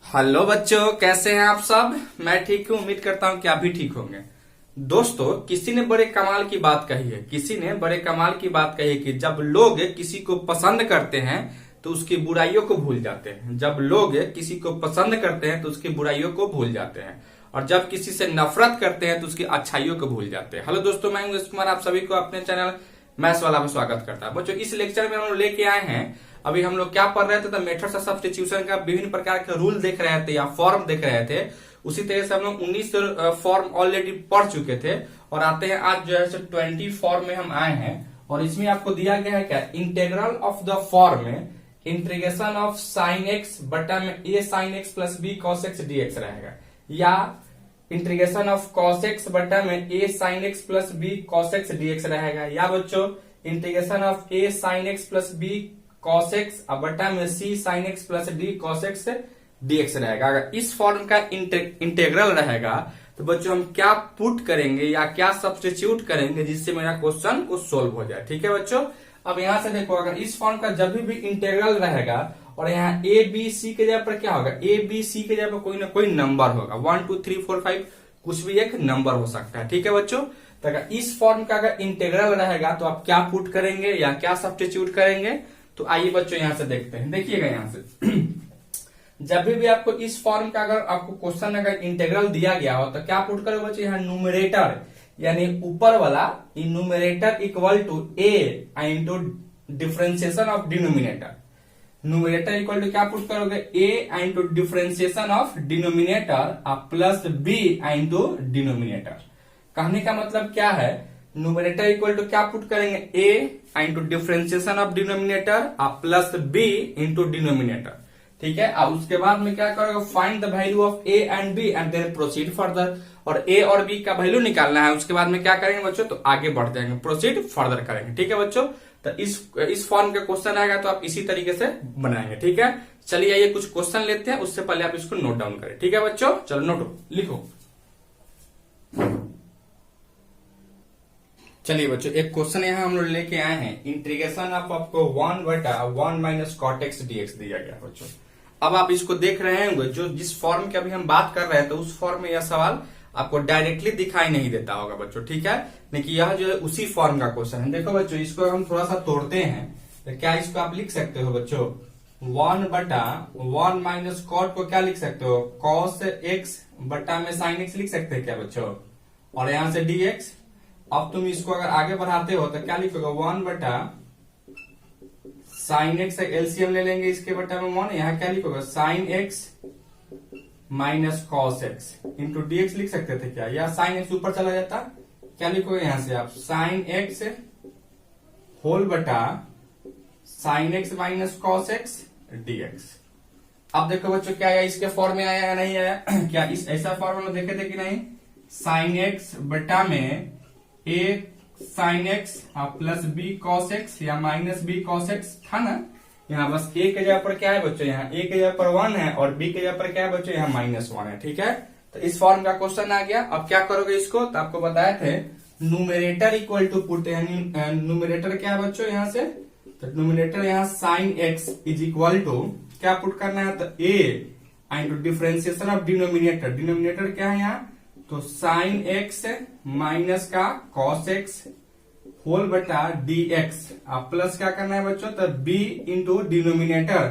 Hello बच्चों, कैसे हैं आप सब। मैं ठीक हूँ, उम्मीद करता हूँ कि आप भी ठीक होंगे। दोस्तों, किसी ने बड़े कमाल की बात कही है। किसी ने बड़े कमाल की बात कही है कि जब लोग किसी को पसंद करते हैं तो उसकी बुराइयों को भूल जाते हैं। जब लोग किसी को पसंद करते हैं तो उसकी बुराइयों को भूल जाते हैं, और जब किसी से नफरत करते हैं तो उसकी अच्छाइयों को भूल जाते हैं। हेलो दोस्तों, मैं हूं कुमार, आप सभी को अपने चैनल मैथ्स वाला में स्वागत करता हूं। बच्चों, इस लेक्चर में हम लोग लेके आए हैं, अभी हम लोग क्या पढ़ रहे थे तो मेथड्स ऑफ सब्स्टिट्यूशन का विभिन्न प्रकार के रूल देख रहे थे या फॉर्म देख रहे थे। उसी तरह से हम लोग 19 फॉर्म ऑलरेडी पढ़ चुके थे, और आते हैं आज जो है 20 फॉर्म में हम आए हैं। और इसमें आपको दिया गया है क्या, integral of the form integration of sine x बटा में a sine x plus b cos x dx रहेगा, या इंटीग्रेशन ऑफ कॉस एक्स बटा में a sine x plus b cos x dx रहेगा, या बच्चों integration of a sine x plus b cos x बटा में c sine x plus d cos x dx रहेगा। अगर इस फॉर्म का इंटेग्रल रहेगा तो बच्चों हम क्या पुट करेंगे या क्या सब्स्टिट्यूट करेंगे जिससे मेरा क्वेश्चन को सोल्व हो जाए। ठीक है बच्चों, अब यहां से देखो, अगर इस फॉर्म का जब भी इंटेग्रल रहेगा और यहाँ ए बी सी के जगह पर क्या होगा, ए बी सी के जगह पर कोई ना कोई नंबर होगा, 1 2 3 4 5 कुछ भी एक नंबर हो सकता है। ठीक है बच्चों, तो अगर इस फॉर्म का अगर इंटेग्रल रहेगा तो आप क्या पुट करेंगे या क्या सब्स्टिट्यूट करेंगे। तो आइए बच्चों यहां से देखते हैं। देखिएगा यहां से जब भी आपको इस फॉर्म का अगर आपको क्वेश्चन अगर इंटेग्रल दिया गया हो तो क्या पुट करोगे बच्चों, यहाँ न्यूमरेटर यानी ऊपर वाला numerator equal to a into differentiation of denominator. Numerator equal to क्या पुट करोगे, a into differentiation of denominator plus b into denominator. कहने का मतलब क्या है, न्यूमरेटर इक्वल टू क्या पुट करेंगे, a into differentiation of denominator plus b into denominator. ठीक है, अब उसके बाद में क्या करोगे, find the value of a and b and then proceed further. और ए और बी का वैल्यू निकालना है, उसके बाद में क्या करेंगे बच्चों, तो आगे बढ़ जाएंगे, प्रोसीड फर्दर करेंगे। ठीक है बच्चों, तो इस फॉर्म का क्वेश्चन आएगा तो आप इसी तरीके से बनाएंगे। ठीक है, चलिए आइए कुछ क्वेश्चन लेते हैं, उससे पहले आप इसको नोट डाउन करें। ठीक है बच्चों, चलो नोट लिखो। चलिए बच्चों, एक क्वेश्चन यहाँ हम लोग लेके आए हैं, इंटीग्रेशन ऑफ आपको 1 बटा 1 माइनस कॉट एक्स डीएक्स दिया गया बच्चों। अब आप इसको देख रहे होंगे, जो जिस फॉर्म की अभी हम बात कर रहे हैं तो उस फॉर्म में यह सवाल आपको डायरेक्टली दिखाई नहीं देता होगा बच्चों। ठीक है, लेकिन यह जो है उसी फॉर्म का क्वेश्चन है। देखो बच्चों, इसको हम थोड़ा सा तोड़ते हैं तो क्या इसको आप लिख सकते हो बच्चों, 1 बटा 1 माइनस कॉट को क्या लिख सकते हो, कॉस एक्स बटा में साइन एक्स लिख सकते हैं क्या बच्चों, और यहां से डीएक्स। अब तुम इसको अगर आगे बढ़ाते हो तो क्या लिखोगे, 1 बटा साइन एक्स, एलसीएम ले लेंगे इसके बटा में 1, यहाँ क्या लिखोगे, sine x minus cos x into dx लिख सकते थे क्या, या साइन एक्स ऊपर चला जाता, क्या लिखोगे यहां से आप, साइन एक्स होल बटा sine x minus cos x dx. अब देखो बच्चों, क्या आया इसके फॉर्म में आया या नहीं आया क्या इस ऐसा फॉर्म में देखे थे कि नहीं, साइन एक्स बटा में a sine x plus b cos x या माइनस बी कॉस एक्स था ना। यहाँ बस ए के जगह पर क्या है बच्चों, यहाँ ए के जगह पर 1 है और बी के जगह पर क्या है बच्चों, यहाँ -1 है। ठीक है, तो इस फॉर्म का क्वेश्चन आ गया। अब क्या करोगे इसको, तो आपको बताए थे न्यूमरेटर इक्वल टू पुट, यानी न्यूमरेटर क्या है बच्चों, यहाँ से तो न्यूमरेटर यहाँ sine x is equal to क्या पुट करना है, तो a into differentiation of denominator. Denominator क्या है यहाँ, तो साइन एक्स माइनस का कॉस एक्स होल बटा डी एक्स, प्लस क्या करना है बच्चों, तो बी इंटू डिनोमिनेटर,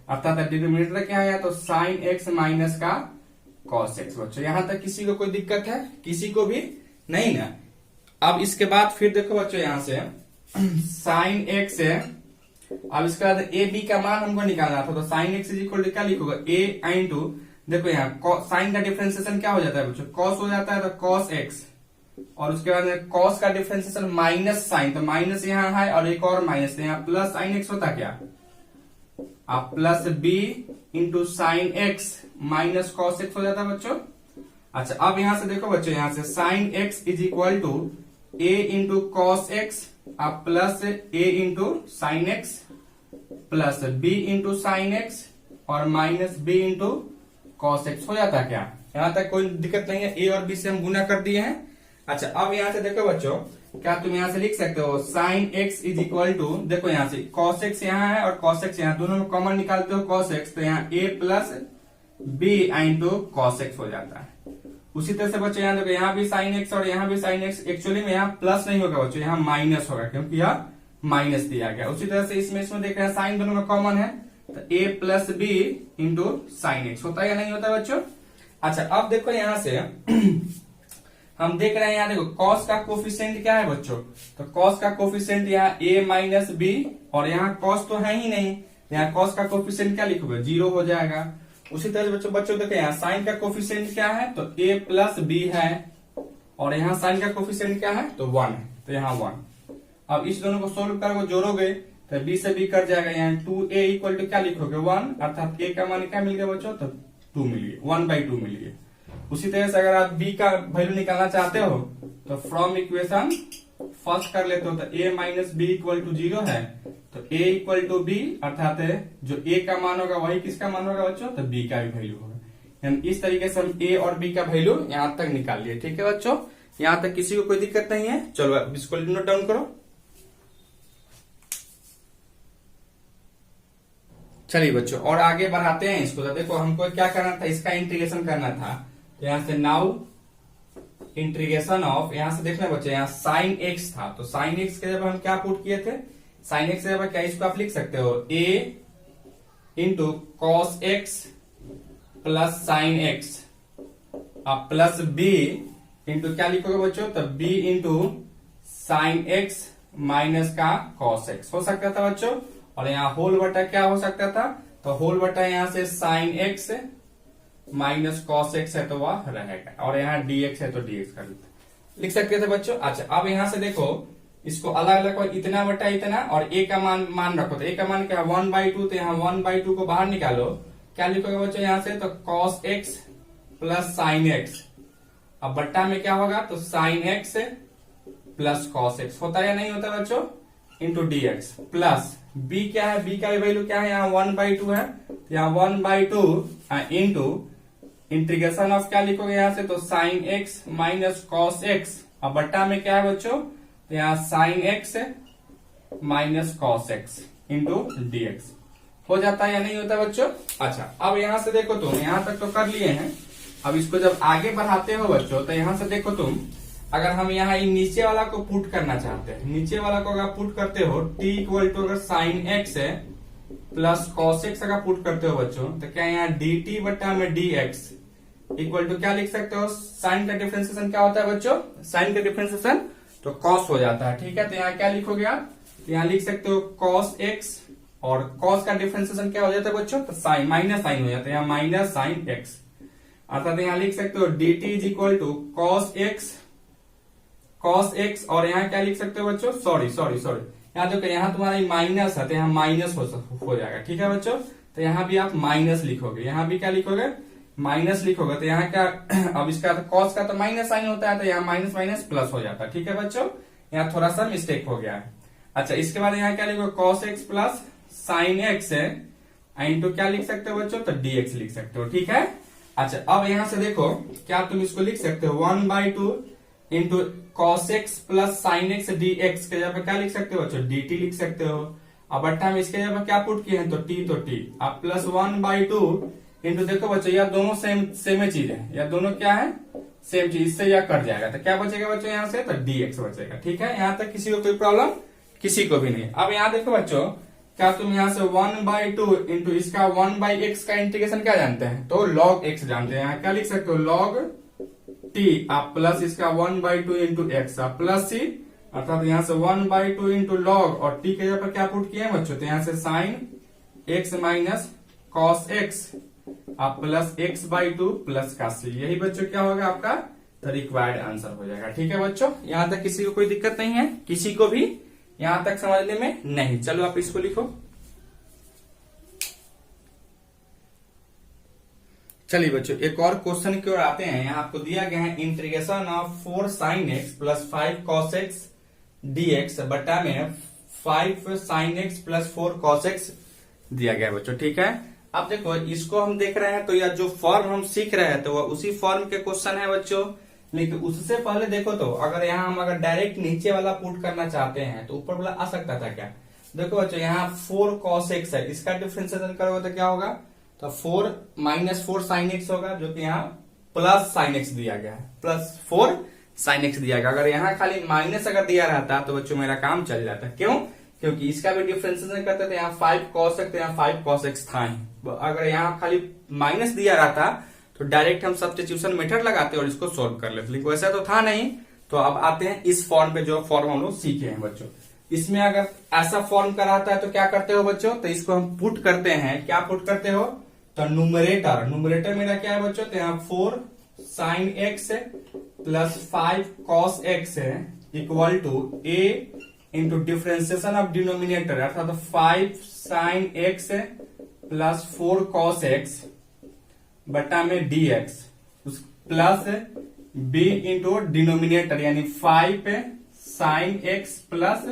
अर्थात डिनोमिनेटर क्या है, तो साइन एक्स माइनस का कॉस एक्स। बच्चों यहां तक किसी को कोई दिक्कत है, किसी को भी नहीं ना। अब इसके बाद फिर देखो बच्चों, यहां से साइन एक्स है, अब इसके बाद ए बी का मान हमको निकालना था, तो sine x is equal to क्या लिखोगे, ए इंटू, देखो यहाँ साइन का डिफरेंशिएशन क्या हो जाता है बच्चों, कॉस हो जाता है, तो कॉस एक्स, और उसके बाद कॉस का डिफरेंशिएशन माइनस साइन, तो माइनस यहाँ है और एक और माइनस, यहाँ प्लस साइन एक्स होता क्या, आप plus b into sine x minus cos x हो जाता है बच्चों। अच्छा, अब यहां से देखो बच्चों, यहां से sine x is equal to a into cos x plus a into sine x plus b into sine x और minus b into cos x हो जाता है क्या, यहां तक कोई दिक्कत नहीं है। ए और बी से हम गुना कर दिए हैं। अच्छा, अब यहां से देखो बच्चों, क्या तुम यहां से लिख सकते हो, sine x is equal to, देखो यहां से कॉस एक्स यहाँ है और कॉस एक्स यहाँ, दोनों में कॉमन निकालते हो कॉस एक्स, तो यहाँ a plus b into cos x हो जाता है। उसी तरह से बच्चों यहाँ देखो, यहाँ भी साइन एक्स और यहाँ भी साइन एक्स, एक्चुअली में यहाँ प्लस नहीं होगा बच्चों, यहाँ माइनस होगा क्योंकि यह माइनस दिया गया। उसी तरह से इसमें देख रहे हैं साइन दोनों में कॉमन है, तो a plus b into sine x होता है या नहीं होता है बच्चों। अच्छा अब देखो यहाँ से हम देख रहे हैं, यहाँ देखो cos का कोफिशिएंट क्या है बच्चों, तो cos का कोफिशिएंट यहाँ a माइनस बी, और यहाँ cos तो है ही नहीं, यहाँ cos का कोफिशिएंट क्या लिखोगे, 0 हो जाएगा। उसी तरह से बच्चों देखो यहाँ साइन का कोफिशिएंट क्या है, तो a प्लस बी है, और यहाँ साइन का कोफिशिएंट क्या है, तो 1 है, तो यहाँ 1। अब इस दोनों को सोल्व करोगे, जोड़ोगे तो b से b कट जाएगा, यहाँ 2a इक्वल टू क्या लिखोगे 1, अर्थात a का मान क्या मिल गया बच्चों, तो 2 मिल गया, 1/2 मिल गया। उसी तरह से अगर आप b का वैल्यू निकालना चाहते हो तो फ्रॉम इक्वेशन फर्स्ट कर लेते हो, तो a minus b equal to 0 है, तो a इक्वल टू बी, अर्थात जो a का मान होगा वही किसका मान होगा बच्चों, तो b का भी वैल्यू होगा। यानी इस तरीके से हम a और b का वैल्यू यहाँ तक निकाल लिए। ठीक है बच्चों, यहाँ तक किसी को कोई दिक्कत नहीं है। चलो अब इसको नोट डाउन करो। चलिए बच्चों और आगे बढ़ाते हैं इसको। तो देखो हमको क्या करना था, इसका इंटीग्रेशन करना था, तो यहाँ से नाउ इंटीग्रेशन ऑफ, यहाँ से देखना बच्चों यहाँ साइन एक्स था, तो साइन एक्स के जब हम क्या पुट किए थे, साइन एक्स के जब क्या, इसको आप लिख सकते हो a into cos x plus sine x, अब प्लस b इंटू क्या लिखोगे बच्चों, तो b into sine x minus का कॉस एक्स हो सकता था बच्चों, और यहाँ होल बटा क्या हो सकता था, तो होल बटा यहाँ से sine x minus cos x है तो वह रहेगा, और यहाँ dx है तो dx कर लिख सकते थे बच्चों। अच्छा अब यहाँ से देखो इसको अलग अलग, इतना बटा इतना, और a का मान रखो, तो a का मान क्या है 1/2, तो यहाँ 1/2 को बाहर निकालो, क्या लिखोगे बच्चों यहाँ से, तो cos x plus sine x, अब बट्टा में क्या होगा, तो sine x plus cos x होता है या नहीं होता बच्चों, इंटू dx, प्लस b क्या है, b का वैल्यू क्या है, यहाँ 1/2 है, तो यहाँ 1/2 इंटू इंटीग्रेशन ऑफ क्या लिखोगे यहाँ से, तो sine x minus cos x, अब बट्टा में क्या है बच्चों, तो यहाँ sine x minus cos x into dx हो जाता है या नहीं होता बच्चों। अच्छा अब यहाँ से देखो तुम, यहाँ तक तो कर लिए हैं, अब इसको जब आगे बढ़ाते हो बच्चों, तो यहाँ से देखो तुम, अगर हम यहाँ नीचे वाला को पुट करना चाहते हैं, नीचे वाला को अगर पुट करते हो t इक्वल टू अगर साइन एक्स है प्लस कॉस एक्स अगर पुट करते हो बच्चों, तो क्या यहाँ dt बट्टा में dx इक्वल टू क्या लिख सकते हो, साइन का डिफरेंशिएशन क्या होता है बच्चों, साइन का डिफरेंशिएशन तो कॉस हो जाता है। ठीक है, तो यहाँ क्या लिखोगे आप, तो यहाँ लिख सकते हो कॉस एक्स, और कॉस का डिफरेंशिएशन क्या हो जाता है बच्चों, तो साइन माइनस साइन हो जाता है, यहाँ माइनस साइन एक्स, अर्थात यहाँ लिख सकते हो dt is equal to cos x, और यहाँ क्या लिख सकते हो बच्चों, सॉरी यहाँ देखो यहाँ तुम्हारा माइनस है, तो यहाँ माइनस हो जाएगा। ठीक है बच्चों, तो यहाँ भी आप माइनस लिखोगे, यहाँ भी क्या लिखोगे, माइनस लिखोगे, तो यहाँ क्या अब इसका कॉस का तो माइनस साइन होता है, तो यहाँ माइनस माइनस प्लस हो जाता है। ठीक है बच्चों, यहाँ थोड़ा सा मिस्टेक हो गया है। अच्छा इसके बाद यहाँ क्या लिखोगे, cos x plus sine x है इंटू क्या लिख सकते हो बच्चों, तो dx लिख सकते हो। ठीक है, अच्छा अब यहाँ से देखो क्या तुम इसको लिख सकते हो 1/2 into cos x plus sine x dx के जगह क्या लिख सकते हो बच्चों, dt लिख सकते हो। अब बट्टा में इसके जगह क्या पुट किए हैं, तो t, अब प्लस 1/2 इंटू देखो बच्चों यह दोनों सेम चीज है, यह दोनों क्या है, सेम चीज, इससे यह कट जाएगा, तो क्या बचेगा बच्चों यहाँ से, तो dx बचेगा। ठीक है, यहाँ तक किसी को कोई प्रॉब्लम, किसी को भी नहीं। अब यहाँ देखो बच्चों क्या तुम यहाँ से 1/2 इंटू इसका 1/x का इंटीग्रेशन क्या जानते हैं, तो log x जानते हैं, यहाँ क्या लिख सकते हो log t, आप प्लस इसका 1/2 इंटू एक्स, आप प्लस c, अर्थात यहाँ से 1/2 इंटू लॉग, और t के जगह पर क्या पुट किए हैं बच्चों, तो यहाँ से sine x minus cos x, आप प्लस x/2 प्लस का c, यही बच्चों क्या होगा आपका, तो रिक्वायर्ड आंसर हो जाएगा। ठीक है बच्चों, यहाँ तक किसी को कोई दिक्कत नहीं है, किसी को भी यहाँ तक समझने में नहीं। चलो आप इसको लिखो। चलिए बच्चों एक और क्वेश्चन की ओर आते हैं। यहाँ आपको दिया गया है integration of 4 sin x plus 5 cos x dx बटा में 5 sin x plus 4 cos x दिया गया है बच्चों। ठीक है, अब देखो इसको हम देख रहे हैं, तो यह जो फॉर्म हम सीख रहे हैं तो वह उसी फॉर्म के क्वेश्चन है बच्चों, लेकिन उससे पहले देखो तो अगर यहाँ हम अगर डायरेक्ट नीचे वाला पुट करना चाहते हैं तो ऊपर वाला आ सकता था क्या। देखो बच्चों यहाँ 4 cos x है, इसका डिफरेंशिएशन करोगे तो क्या होगा, तो 4 माइनस 4 साइन एक्स होगा, जो कि यहाँ प्लस साइन एक्स दिया गया है, प्लस 4 साइन एक्स दिया गया। अगर यहाँ खाली माइनस अगर दिया रहता तो बच्चों मेरा काम चल जाता। क्यों? क्योंकि इसका भी डिफरेंशिएशन करते थे, यहाँ 5 cos x, यहाँ 5 cos x था ही। अगर यहाँ खाली माइनस दिया रहता तो डायरेक्ट हम सब्स्टिट्यूशन मेथड लगाते और इसको सोल्व कर लेते, लेकिन वैसा तो था नहीं। तो अब आते हैं इस फॉर्म पे, जो फॉर्म हम लोग सीखे हैं बच्चों। इसमें अगर ऐसा फॉर्म का रहता है तो क्या करते हो बच्चों, तो इसको हम पुट करते हैं। क्या पुट करते हो? तो न्यूमरेटर मेरा क्या है बच्चों, तो यहाँ 4 sine x plus 5 cos x है equal to a into differentiation of denominator, अर्थात 5 sine x plus 4 cos x बटा में dx plus b into denominator यानी 5 sine x plus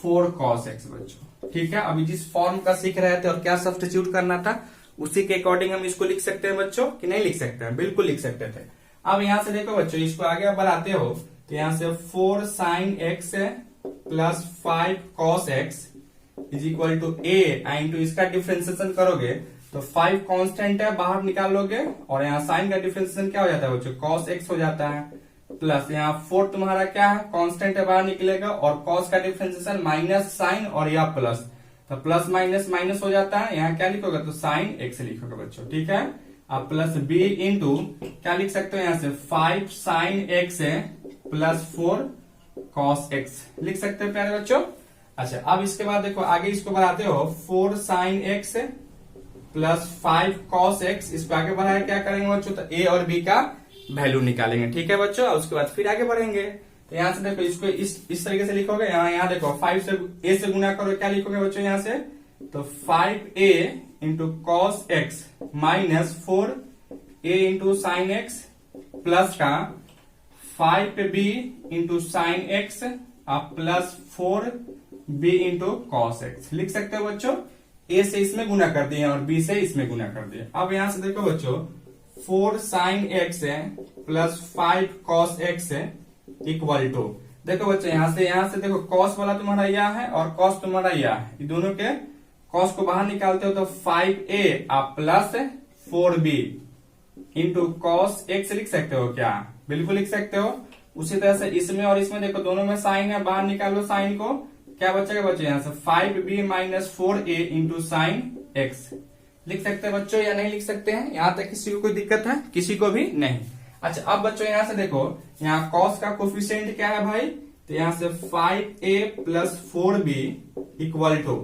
4 cos x बच्चों। ठीक है, अभी जिस फॉर्म का सीख रहे थे और क्या सब्स्टिट्यूट करना था उसी के अकॉर्डिंग हम इसको लिख सकते हैं बच्चों, कि नहीं लिख सकते हैं? बिल्कुल लिख सकते थे। अब यहां से देखो बच्चों, इसको आगे बढ़ाते हो तो यहां से 4 sine x plus 5 cos x is equal to a into इसका डिफरेंशिएशन करोगे तो 5 कांस्टेंट है, बाहर निकाल लोगे, और यहाँ साइन का डिफरेंशिएशन क्या हो जाता है बच्चों, cos x हो जाता है, प्लस यहाँ 4 तुम्हारा क्या है, कांस्टेंट है, बाहर निकलेगा, और cos का डिफरेंशिएशन माइनस साइन और या प्लस, तो प्लस माइनस माइनस हो जाता है। यहाँ क्या लिखोगे, तो साइन x लिखोगे बच्चों। ठीक है, अब प्लस b इंटू क्या लिख सकते हो यहाँ से 5 sine x plus 4 cos x लिख सकते हो प्यारे बच्चों। अच्छा, अब इसके बाद देखो आगे इसको बढ़ाते हो 4 sine x plus 5 cos x, इसको आगे बढ़ाए क्या करेंगे बच्चों, तो a और b का वैल्यू निकालेंगे। ठीक है बच्चों, और उसके बाद फिर आगे बढ़ेंगे। तो यहाँ से देखो इसको इस तरीके से लिखोगे, यहाँ देखो 5 से a से गुना करो, क्या लिखोगे बच्चों यहाँ से, तो 5a into cos x minus 4a into sine x plus का 5b into sine x plus 4b into cos x लिख सकते हो बच्चों। a से इसमें गुना कर दिए और b से इसमें गुना कर दिए। अब यहां से देखो बच्चों 4 साइन एक्स है प्लस 5 कॉस एक्स है इक्वल टू, देखो बच्चों यहां से देखो कॉस वाला तुम्हारा यह है और कॉस तुम्हारा यह है, ये दोनों के कॉस को बाहर निकालते हो तो 5a plus 4b into cos x लिख सकते हो क्या, बिल्कुल लिख सकते हो। उसी तरह से इसमें और इसमें देखो दोनों में साइन है, बाहर निकालो साइन को, क्या बचेगा बच्चों यहाँ से 5b minus 4a into sine x लिख सकते हैं बच्चों या नहीं लिख सकते हैं? यहाँ तक किसी को कोई दिक्कत है? किसी को भी नहीं। अच्छा, अब बच्चों यहाँ से देखो यहाँ cos का कोफिशिएंट क्या है भाई, तो यहाँ से 5a plus 4b equal to,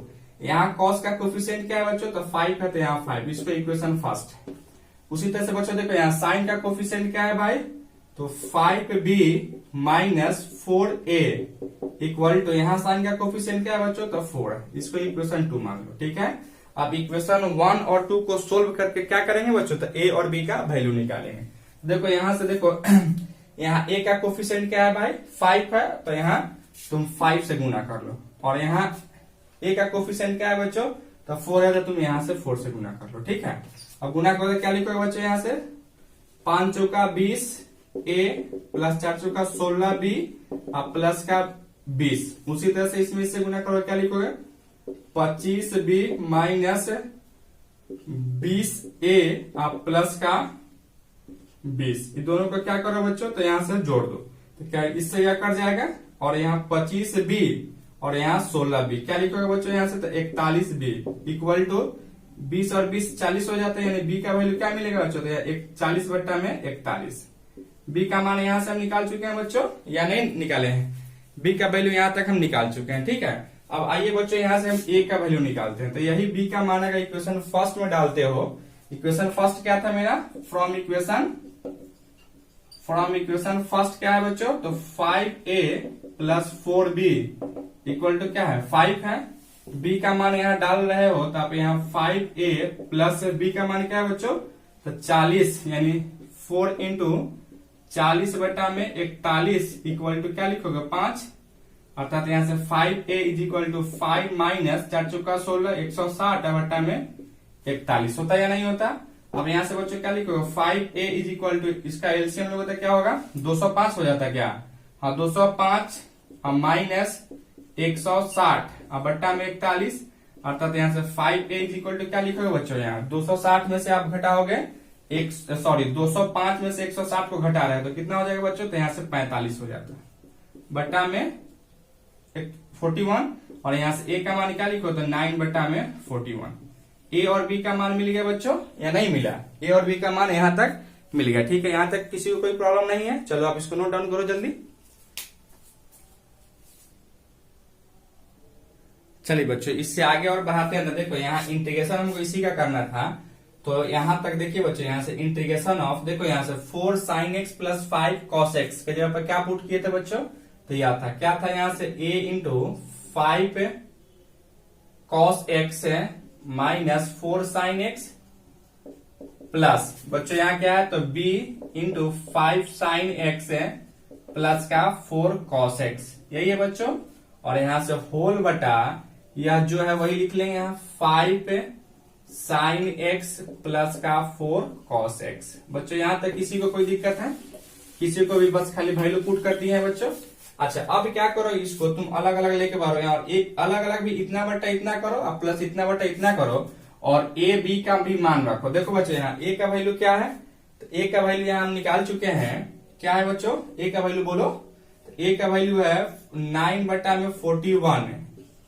यहाँ cos का कोफिशिएंट क्या है बच्चों, तो 5 है, तो यहाँ 5, इसको इक्वेशन फर्स्ट। उसी तरह से बच्चों देखो यहाँ साइन का कोफिशिएंट क्या है भाई, तो 5b minus 4a equal to, यहाँ साइन का कोफिशिएंट क्या है बच्चों, तो 4, इसको इक्वेशन 2 मान लो। ठीक है, अब इक्वेशन 1 और 2 को सोल्व करके क्या करेंगे बच्चों, तो a और b का वैल्यू निकालेंगे। देखो यहां से देखो यहाँ a का कोफिशिएंट क्या है भाई, 5 है, तो यहाँ तुम 5 से गुना कर लो, और यहाँ a का कोफिशिएंट क्या है बच्चों, तो 4 है, तो तुम यहाँ से 4 से गुना कर लो। ठीक है, अब गुना करोगे क्या लिखोगे बच्चों, यहाँ से 5 चौका 20 a प्लस 4 चौका 16b प्लस का 20। उसी तरह से इसमें इससे गुना करोगे क्या लिखोगे, 25b माइनस 20a प्लस का 20, ये दोनों को क्या करो बच्चों, तो यहां से जोड़ दो, तो क्या इससे क्या कर जाएगा, और यहाँ 25b और यहाँ 16b, क्या लिखोगे बच्चों यहाँ से, तो 41b इक्वल टू 20 और 20 40 हो जाते हैं, यानी b का वैल्यू क्या मिलेगा बच्चों, तो 40 बट्टा में 41। b का मान यहाँ से हम निकाल चुके हैं बच्चों या नहीं निकाले हैं, b का वैल्यू यहाँ तक हम निकाल चुके हैं। ठीक है, अब आइए बच्चों यहाँ से हम a का वैल्यू निकालते हैं, तो यही b का मान अगर इक्वेशन फर्स्ट में डालते हो, इक्वेशन फर्स्ट क्या था मेरा, फ्रॉम इक्वेशन फर्स्ट क्या है बच्चों, तो 5a plus 4b equal to क्या है, 5 है, b का मान यहाँ डाल रहे हो तो आप यहाँ 5a प्लस b का मान क्या है बच्चों, तो 40, यानी 4 इंटू 40 बटा में 41 इक्वल टू क्या लिखोगे 5, अर्थात यहाँ से 5a is equal to 5 minus 4 चौका 16 160 बटा में 41 होता है या नहीं होता। अब यहाँ से बच्चों क्या लिखोगे 5a इज इक्वल टू, इसका एलसीएम लोगे तो क्या होगा 205 हो जाता है क्या, हाँ 205 माइनस 160 बट्टा में 41, अर्थात यहाँ से 5a इज इक्वल टू क्या लिखोगे बच्चों, यहाँ 260 में से आप घटाओगे 205 में से 160 को घटा रहे हैं तो कितना हो जाएगा बच्चों, तो यहाँ से 45 हो जाता है, बटा में 41, और यहाँ से a का मान क्या लिखो, तो 9 बटा में 41। a और b का मान मिल गया बच्चों या नहीं मिला, a और b का मान यहाँ तक मिल गया। ठीक है, यहाँ तक किसी को कोई प्रॉब्लम नहीं है। चलो आप इसको नोट डाउन करो जल्दी। चलिए बच्चों इससे आगे और बढ़ाते हैं। तो देखो यहाँ इंटीग्रेशन हमको इसी का करना था, तो यहां तक देखिए बच्चों, यहाँ से इंटीग्रेशन ऑफ, देखो यहाँ से 4 sin x plus 5 cos x के जगह पर क्या पुट किए थे बच्चों, तो यह था क्या था, यहाँ से a into 5 cos x minus 4 sin x plus बच्चों यहाँ क्या है, तो b into 5 sin x plus का 4 cos x, यही है बच्चों। और यहाँ से होल बटा यह जो है वही लिख लेंगे यहाँ 5 sin x प्लस का 4 cos x। बच्चों यहाँ तक किसी को कोई दिक्कत है, किसी को भी बस खाली वैल्यू पुट कर दी है बच्चों। अच्छा अब क्या करो, इसको तुम अलग अलग लेके बारो, यहाँ एक अलग अलग भी इतना बटा इतना करो और प्लस इतना बटा इतना करो, और a b का भी मान रखो। देखो बच्चों यहाँ a का वैल्यू क्या है, तो a का वैल्यू यहाँ हम निकाल चुके हैं, क्या है बच्चों a का वैल्यू बोलो, तो a का वैल्यू है 9 बटा में 41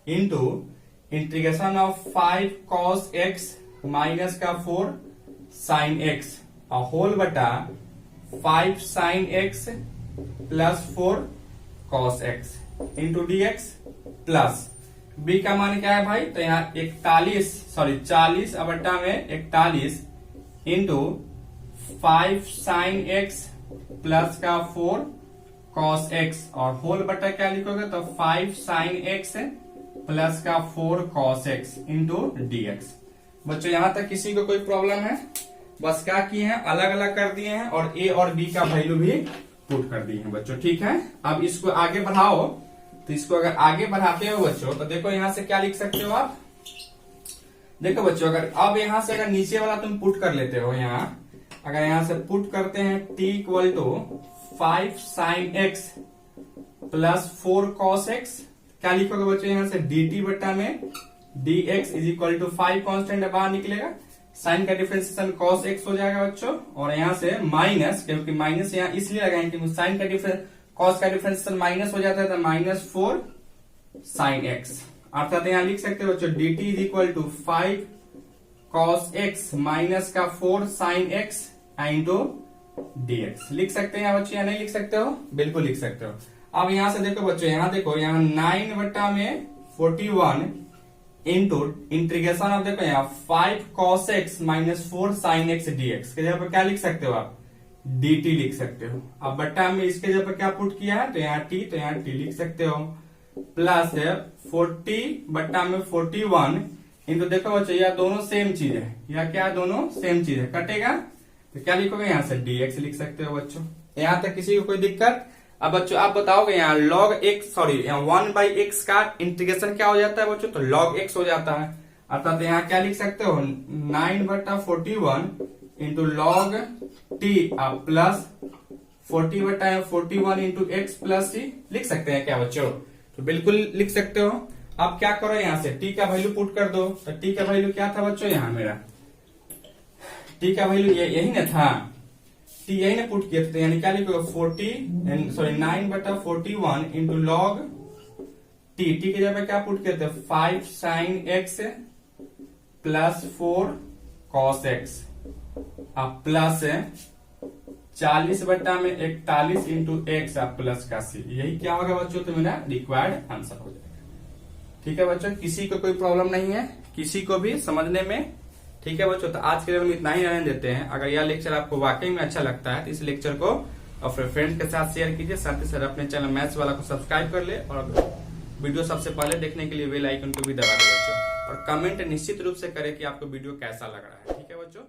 into integration of 5 cos x minus का 4 sin x और होल बटा 5 sin x plus 4 cos x into dx plus b का मान क्या है भाई, तो यहाँ 40 बटा में 41 इंटू 5 sin x प्लस का 4 cos x और होल बटा क्या लिखोगे, तो 5 sin x प्लस का 4 cos x इंटू dx। बच्चों यहाँ तक किसी को कोई प्रॉब्लम है, बस क्या किए हैं अलग अलग कर दिए हैं और a और b का वैल्यू भी पुट कर दिए हैं बच्चों। ठीक है, अब इसको आगे बढ़ाओ, तो इसको अगर आगे बढ़ाते हो बच्चों तो देखो यहाँ से क्या लिख सकते हो आप, देखो बच्चों अगर अब यहाँ से अगर नीचे वाला तुम पुट कर लेते हो, यहाँ अगर यहाँ से पुट करते हैं t equal to 5 sin x plus 4 cos x, क्या लिखोगे बच्चों यहाँ से dt बटा में dx is equal to 5 constant बाहर निकलेगा, साइन का डिफरेंशिएशन cos x हो जाएगा बच्चों, और यहाँ से माइनस, क्योंकि माइनस यहाँ इसलिए लगाएंगे क्योंकि साइन का डिफरेंस cos का डिफरेंशिएशन माइनस हो जाता है, तो माइनस 4 sin x, अर्थात यहाँ लिख सकते हो बच्चों dt is equal to 5 cos x minus का 4 sin x इंटू dx। लिख सकते हैं बच्चों या नहीं लिख सकते हो, बिल्कुल लिख सकते हो। अब यहाँ से देखो बच्चों, यहाँ देखो यहाँ 9 बटा में 41 इंटू इंटीग्रेशन ऑफ, देखो यहाँ 5 cos x minus 4 sin x dx के जगह पर क्या लिख सकते हो आप, dt लिख सकते हो। अब बट्टा में इसके जगह पर क्या पुट किया है, तो यहाँ t, तो यहाँ t लिख सकते हो, प्लस 40 बट्टा में 41 इंटू, देखो बच्चों यह दोनों सेम चीज है, यह क्या दोनों सेम चीज है, कटेगा तो क्या लिखोगे यहाँ से dx लिख सकते हो बच्चों। यहाँ तक किसी को कोई दिक्कत। अब बच्चों आप बताओगे यहाँ log x, यहाँ 1/x का इंटीग्रेशन क्या हो जाता है बच्चों, तो log x हो जाता है, अर्थात यहाँ क्या लिख सकते हो 9 बटा 41 इंटू log t प्लस 40 बटा 41 इंटू x प्लस t लिख सकते हैं क्या बच्चों, तो बिल्कुल लिख सकते हो। अब क्या करो यहाँ से t का वैल्यू पुट कर दो, तो t का वैल्यू क्या था बच्चों, यहाँ मेरा t का वैल्यू यही ना था, t यही ना पुट किया था, यानी क्या लिखोगे 9 बटा 41 इंटू लॉग t के जगह क्या पुट किया था 5 sin x plus 4 cos x अब प्लस 40 बटा में 41 इंटू एक्स प्लस का c, यही क्या होगा बच्चों, तो मेरा रिक्वायर्ड आंसर हो जाएगा। ठीक है बच्चों, किसी को कोई प्रॉब्लम नहीं है, किसी को भी समझने में। ठीक है बच्चों, तो आज के लिए हम इतना ही रहने देते हैं। अगर यह लेक्चर आपको वाकई में अच्छा लगता है तो इस लेक्चर को अपने फ्रेंड के साथ शेयर कीजिए, साथ ही साथ अपने चैनल मैथ्स वाला को सब्सक्राइब कर ले, और वीडियो सबसे पहले देखने के लिए बेल आइकन को भी दबा दो बच्चों, और कमेंट निश्चित रूप से करें कि आपको वीडियो कैसा लग रहा है। ठीक है बच्चों।